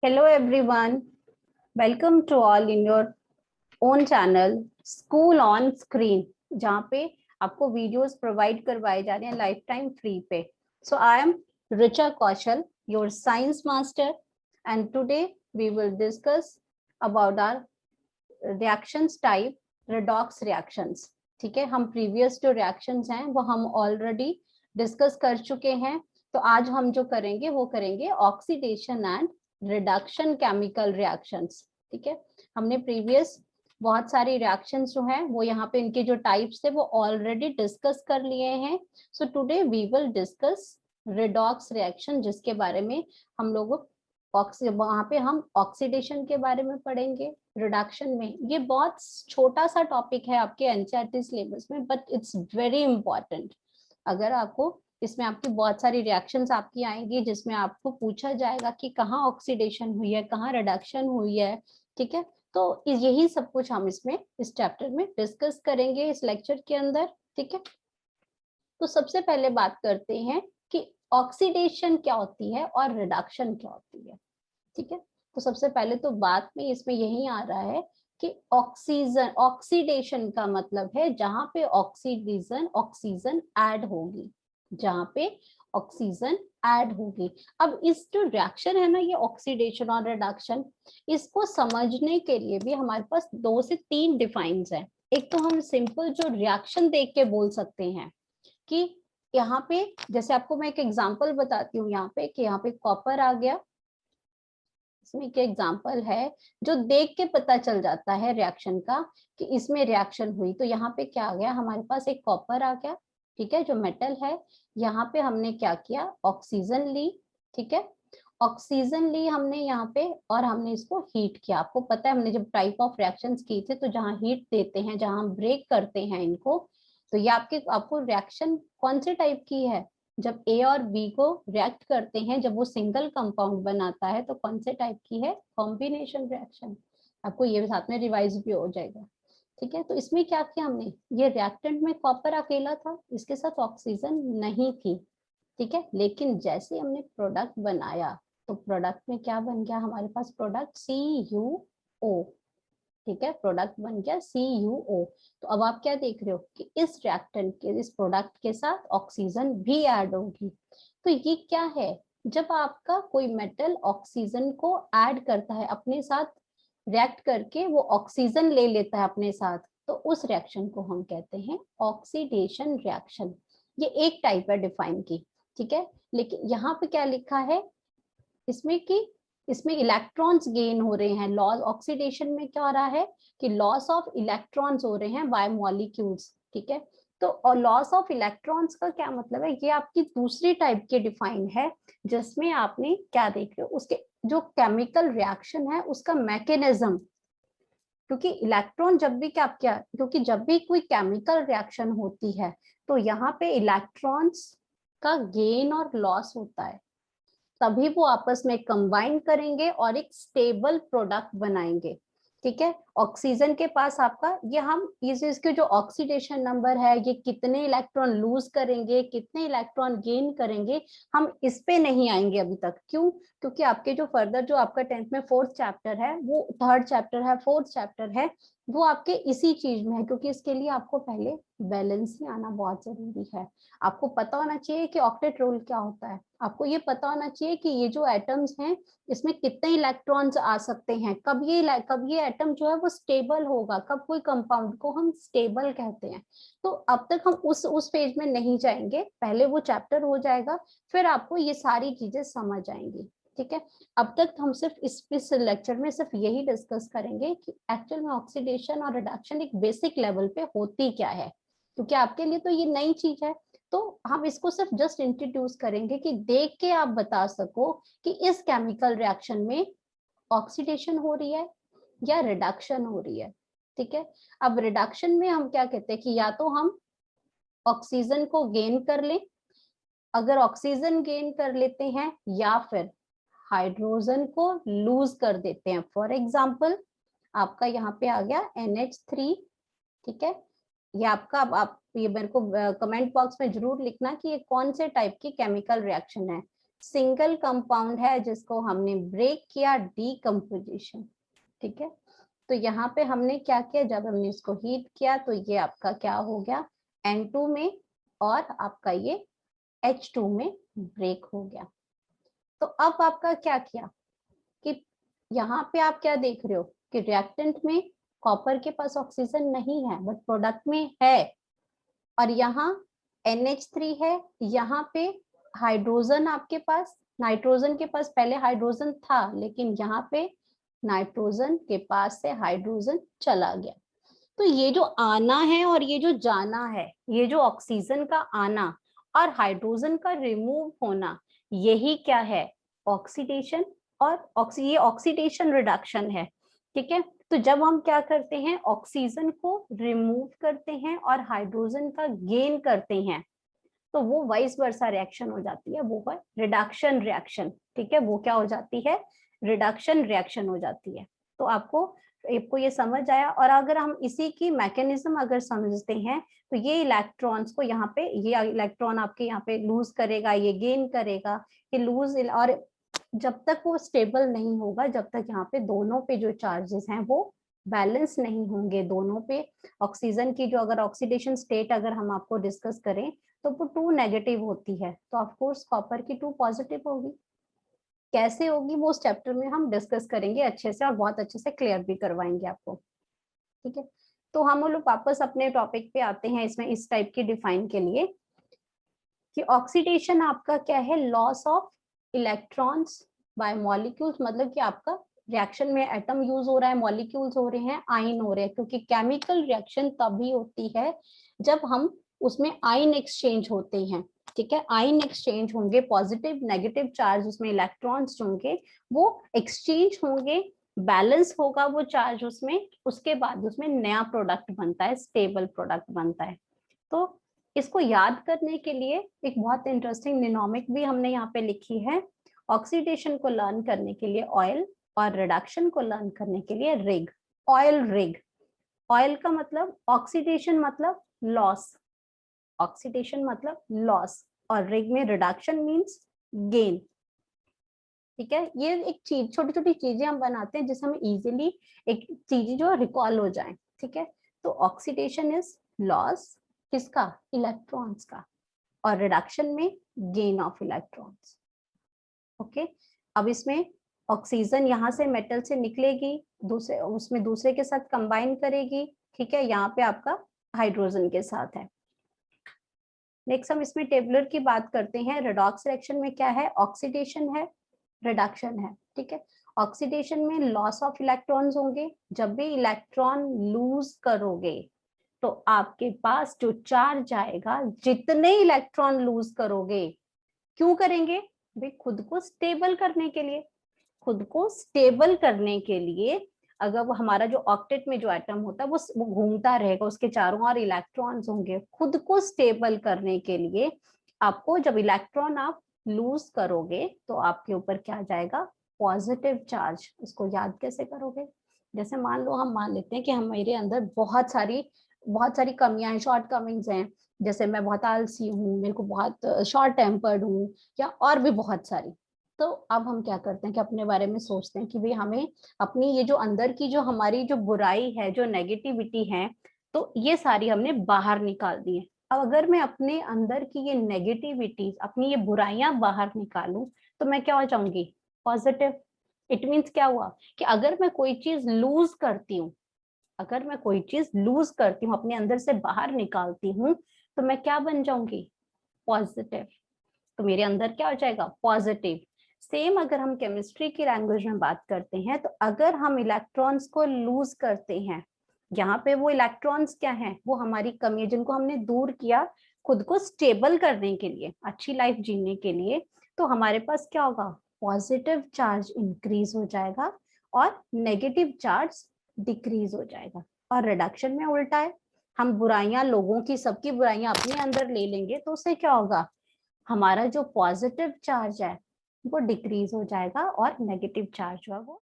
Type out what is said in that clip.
Hello everyone, welcome to all in your own channel School on Screen, जहाँ पे आपको videos provide करवाए जा रहे हैं लाइफ टाइम फ्री पे. So I am Richa Kaushal, your science master, and today we will discuss about our reactions type, redox reactions. ठीक है, हम प्रीवियस जो रिएक्शंस हैं वो हम ऑलरेडी डिस्कस कर चुके हैं. तो आज हम जो करेंगे वो करेंगे oxidation and reduction chemical reactions. ठीक है, हमने प्रीवियस बहुत सारी रिएक्शंस जो हैं वो यहाँ पे इनके जो टाइप्स थे वो ऑलरेडी डिस्कस कर लिए हैं. So today we will discuss redox reaction, जिसके बारे में हम लोग वहाँ पे हम ऑक्सीडेशन के बारे में पढ़ेंगे. रिडक्शन में ये बहुत छोटा सा टॉपिक है आपके एनसीईआरटी सिलेबस में, बट इट्स वेरी इंपॉर्टेंट. अगर आपको इसमें आपकी बहुत सारी रिएक्शंस आपकी आएंगी जिसमें आपको पूछा जाएगा कि कहाँ ऑक्सीडेशन हुई है, कहाँ रिडक्शन हुई है. ठीक है, तो यही सब कुछ हम इसमें इस चैप्टर में डिस्कस करेंगे इस लेक्चर के अंदर. ठीक है, तो सबसे पहले बात करते हैं कि ऑक्सीडेशन क्या होती है और रिडक्शन क्या होती है. ठीक है, तो सबसे पहले तो बात में इसमें यही आ रहा है कि ऑक्सीडेशन का मतलब है जहां पे ऑक्सीजन ऐड होगी, जहां पे ऑक्सीजन ऐड होगी. अब इस जो रिएक्शन है ना, ये ऑक्सीडेशन और रिडक्शन, इसको समझने के लिए भी हमारे पास 2 से 3 डिफाइंस है. एक तो हम सिंपल जो रिएक्शन देख के बोल सकते हैं कि यहाँ पे, जैसे आपको मैं एक एग्जांपल बताती हूँ यहाँ पे कि यहाँ पे कॉपर आ गया. इसमें एक एग्जांपल है जो देख के पता चल जाता है रिएक्शन का कि इसमें रिएक्शन हुई. तो यहाँ पे क्या आ गया, हमारे पास एक कॉपर आ गया. ठीक है, जो मेटल है, यहाँ पे हमने क्या किया, ऑक्सीजन ली. ठीक है, ऑक्सीजन ली हमने यहाँ पे और हमने इसको हीट किया. आपको पता है हमने जब टाइप ऑफ रिएक्शंस की थे तो जहाँ हीट देते हैं, जहाँ हम ब्रेक करते हैं इनको, तो ये आपको रिएक्शन कौन से टाइप की है, जब ए और बी को रिएक्ट करते हैं, जब वो सिंगल कंपाउंड बनाता है तो कौन से टाइप की है, कॉम्बिनेशन रिएक्शन. आपको ये साथ में रिवाइज भी हो जाएगा. ठीक है, तो इसमें क्या किया हमने, ये रिएक्टेंट में कॉपर अकेला था, इसके साथ ऑक्सीजन नहीं थी. ठीक है, लेकिन जैसे हमने प्रोडक्ट बनाया तो प्रोडक्ट में क्या बन गया, हमारे पास प्रोडक्ट CuO. ठीक है, प्रोडक्ट बन गया CuO. तो अब आप क्या देख रहे हो कि इस रिएक्टेंट के, इस प्रोडक्ट के साथ ऑक्सीजन भी ऐड होगी. तो ये क्या है, जब आपका कोई मेटल ऑक्सीजन को ऐड करता है अपने साथ, रिएक्ट करके वो ऑक्सीजन ले लेता है अपने साथ, तो उस रिएक्शन को हम कहते हैं ऑक्सीडेशन रिएक्शन. ये एक टाइप है डिफाइन की. ठीक है, लेकिन यहाँ पे क्या लिखा है इसमें कि इसमें इलेक्ट्रॉन्स गेन हो रहे हैं. लॉस ऑक्सीडेशन में क्या हो रहा है कि लॉस ऑफ इलेक्ट्रॉन्स हो रहे हैं बाय मॉलिक्यूल्स. ठीक है, तो लॉस ऑफ इलेक्ट्रॉन्स का क्या मतलब है, ये आपकी दूसरी टाइप की डिफाइन है, जिसमें आपने क्या देख रहे हो, उसके जो केमिकल रिएक्शन है उसका मैकेनिज्म. क्योंकि इलेक्ट्रॉन जब भी क्योंकि जब भी कोई केमिकल रिएक्शन होती है तो यहाँ पे इलेक्ट्रॉन्स का गेन और लॉस होता है, तभी वो आपस में कंबाइन करेंगे और एक स्टेबल प्रोडक्ट बनाएंगे. ठीक है, ऑक्सीजन के पास आपका इसके जो ऑक्सीडेशन नंबर है, ये कितने इलेक्ट्रॉन लूज करेंगे, कितने इलेक्ट्रॉन गेन करेंगे, हम इस पे नहीं आएंगे अभी तक. क्यों, क्योंकि आपके जो फर्दर जो आपका 10th में 4th चैप्टर है, वो 3rd चैप्टर है, 4th चैप्टर है, वो आपके इसी चीज में है. क्योंकि इसके लिए आपको पहले बैलेंस ही आना बहुत जरूरी है. आपको पता होना चाहिए कि ऑक्टेट रोल क्या होता है, आपको ये पता होना चाहिए कि ये जो एटम्स हैं इसमें कितने इलेक्ट्रॉन्स आ सकते हैं, कब ये एटम जो है वो स्टेबल होगा, कब कोई कंपाउंड को हम स्टेबल कहते हैं. तो अब तक हम उस पेज में नहीं जाएंगे, पहले वो चैप्टर हो जाएगा, फिर आपको ये सारी चीजें समझ आएंगी. ठीक है, अब तक हम सिर्फ इस लेक्चर में सिर्फ यही डिस्कस करेंगे कि एक्चुअल में ऑक्सीडेशन और रिडक्शन एक बेसिक लेवल पे होती क्या है, क्योंकि आपके लिए तो ये नई चीज है. तो हम इसको सिर्फ जस्ट इंट्रोड्यूस करेंगे कि देख के आप बता सको कि इस केमिकल रिएक्शन में ऑक्सीडेशन हो रही है या रिडक्शन हो रही है. ठीक है, अब रिडक्शन में हम क्या कहते हैं कि या तो हम ऑक्सीजन को गेन कर लें, अगर ऑक्सीजन गेन कर लेते हैं, या फिर हाइड्रोजन को लूज कर देते हैं. फॉर एग्जाम्पल आपका यहाँ पे आ गया NH3. ठीक है, ये आपका, अब आप ये मेरे को कमेंट बॉक्स में जरूर लिखना कि ये कौन से टाइप की केमिकल रिएक्शन है. सिंगल कंपाउंड है जिसको हमने ब्रेक किया, डीकम्पोजिशन। ठीक है, तो यहाँ पे हमने क्या किया, जब हमने इसको हीट किया तो ये आपका क्या हो गया, N2 में, और आपका ये H2 में ब्रेक हो गया। तो अब आपका क्या किया कि यहाँ पे आप क्या देख रहे हो कि रिएक्टेंट में कॉपर के पास ऑक्सीजन नहीं है बट प्रोडक्ट में है, और यहाँ NH3 है, यहाँ पे हाइड्रोजन आपके पास, नाइट्रोजन के पास पहले हाइड्रोजन था लेकिन यहाँ पे नाइट्रोजन के पास से हाइड्रोजन चला गया। तो ये जो आना है और ये जो जाना है, ये जो ऑक्सीजन का आना और हाइड्रोजन का रिमूव होना, यही क्या है, ऑक्सीडेशन। और ये ऑक्सीडेशन रिडक्शन है। ठीक है, तो जब हम क्या करते हैं, ऑक्सीजन को रिमूव करते हैं और हाइड्रोजन का गेन करते हैं, तो वो वाइस वर्सा रिएक्शन हो जाती है, वो है रिडक्शन रिएक्शन। ठीक है, वो क्या हो जाती है, रिडक्शन रिएक्शन हो जाती है। तो आपको ये समझ आया। और अगर हम इसी की मैकेनिज्म अगर समझते हैं तो ये इलेक्ट्रॉन्स को यहाँ पे, ये इलेक्ट्रॉन आपके यहाँ पे लूज करेगा, ये गेन करेगा, ये लूज, और जब तक वो स्टेबल नहीं होगा, जब तक यहाँ पे दोनों पे जो चार्जेस हैं वो बैलेंस नहीं होंगे, दोनों पे ऑक्सीजन की जो अगर ऑक्सीडेशन स्टेट अगर हम आपको डिस्कस करें तो वो 2 नेगेटिव होती है, तो ऑफ कोर्स कॉपर की 2 पॉजिटिव होगी। कैसे होगी वो उस चैप्टर में हम डिस्कस करेंगे अच्छे से, और बहुत अच्छे से क्लियर भी करवाएंगे आपको। ठीक है, तो हम लोग वापस अपने टॉपिक पे आते हैं, इसमें इस टाइप की डिफाइन के लिए कि ऑक्सीडेशन आपका क्या है, loss of electrons bye molecules, मतलब कि आपका रिएक्शन में एटम यूज हो रहा है, मॉलिक्यूल्स हो रहे हैं, आयन हो रहे हैं, क्योंकि केमिकल रिएक्शन तभी होती है जब हम उसमें आयन एक्सचेंज होते हैं। ठीक है, आयन एक्सचेंज होंगे, पॉजिटिव नेगेटिव चार्ज उसमें इलेक्ट्रॉन्स होंगे, वो एक्सचेंज होंगे, बैलेंस होगा वो चार्ज उसमें, उसके बाद उसमें नया प्रोडक्ट बनता है, स्टेबल प्रोडक्ट बनता है। तो इसको याद करने के लिए एक बहुत इंटरेस्टिंग निनोमिक भी हमने यहाँ पे लिखी है। ऑक्सीडेशन को लर्न करने के लिए ऑयल, और रिडक्शन को लर्न करने के लिए रिग, ऑयल रिग। ऑयल का मतलब ऑक्सीडेशन मतलब लॉस, ऑक्सीडेशन मतलब लॉस, और रिग में रिडक्शन मींस गेन। ठीक है, ये एक चीज, छोटी छोटी चीजें हम बनाते हैं जिससे हमें इजीली एक चीज जो रिकॉल हो जाए। ठीक है, तो ऑक्सीडेशन इज लॉस किसका, इलेक्ट्रॉन्स का, और रिडक्शन में गेन ऑफ इलेक्ट्रॉन्स। ओके, अब इसमें ऑक्सीजन यहाँ से मेटल से निकलेगी, दूसरे उसमें दूसरे के साथ कंबाइन करेगी। ठीक है, यहाँ पे आपका हाइड्रोजन के साथ है। नेक्स्ट हम इसमें टेबलर की बात करते हैं। रेडॉक्स रिएक्शन में क्या है, ऑक्सीडेशन है, रिडक्शन है। ठीक है, ऑक्सीडेशन में लॉस ऑफ इलेक्ट्रॉन्स होंगे, जब भी इलेक्ट्रॉन लूज करोगे तो आपके पास जो चार्ज आएगा, जितने इलेक्ट्रॉन लूज करोगे, क्यों करेंगे भाई, खुद को स्टेबल करने के लिए, खुद को स्टेबल करने के लिए। अगर वो हमारा जो ऑक्टेट में जो एटम होता है वो घूमता रहेगा, उसके चारों ओर इलेक्ट्रॉन्स होंगे, खुद को स्टेबल करने के लिए आपको जब इलेक्ट्रॉन आप लूज करोगे तो आपके ऊपर क्या जाएगा, पॉजिटिव चार्ज। इसको याद कैसे करोगे, जैसे मान लो हम मान लेते हैं कि हमारे अंदर बहुत सारी कमियां हैं, शॉर्ट कमिंग्स हैं, जैसे मैं बहुत आलसी हूँ, मेरे को बहुत शॉर्ट टेम्पर्ड हूँ, या और भी बहुत सारी। तो अब हम क्या करते हैं कि अपने बारे में सोचते हैं कि भाई हमें अपनी ये जो अंदर की जो हमारी जो बुराई है, जो नेगेटिविटी है, तो ये सारी हमने बाहर निकाल दी है। अब अगर मैं अपने अंदर की ये नेगेटिविटी, अपनी ये बुराइयां बाहर निकालूं, तो मैं क्या हो जाऊंगी, पॉजिटिव। इट मीन्स क्या हुआ कि अगर मैं कोई चीज लूज करती हूँ, अगर मैं कोई चीज लूज करती हूँ, अपने अंदर से बाहर निकालती हूँ, तो मैं क्या बन जाऊंगी, पॉजिटिव। तो मेरे अंदर क्या हो जाएगा, पॉजिटिव। सेम अगर हम केमिस्ट्री की लैंग्वेज में बात करते हैं, तो अगर हम इलेक्ट्रॉन्स को लूज करते हैं, यहाँ पे वो इलेक्ट्रॉन्स क्या हैं, वो हमारी कमी है जिनको हमने दूर किया खुद को स्टेबल करने के लिए, अच्छी लाइफ जीने के लिए, तो हमारे पास क्या होगा, पॉजिटिव चार्ज इंक्रीज हो जाएगा और नेगेटिव चार्ज डिक्रीज हो जाएगा। और रिडक्शन में उल्टा है, हम बुराइयां लोगों की, सबकी बुराइयां अपने अंदर ले लेंगे, तो उससे क्या होगा, हमारा जो पॉजिटिव चार्ज है वो डिक्रीज हो जाएगा और नेगेटिव चार्ज जो है वो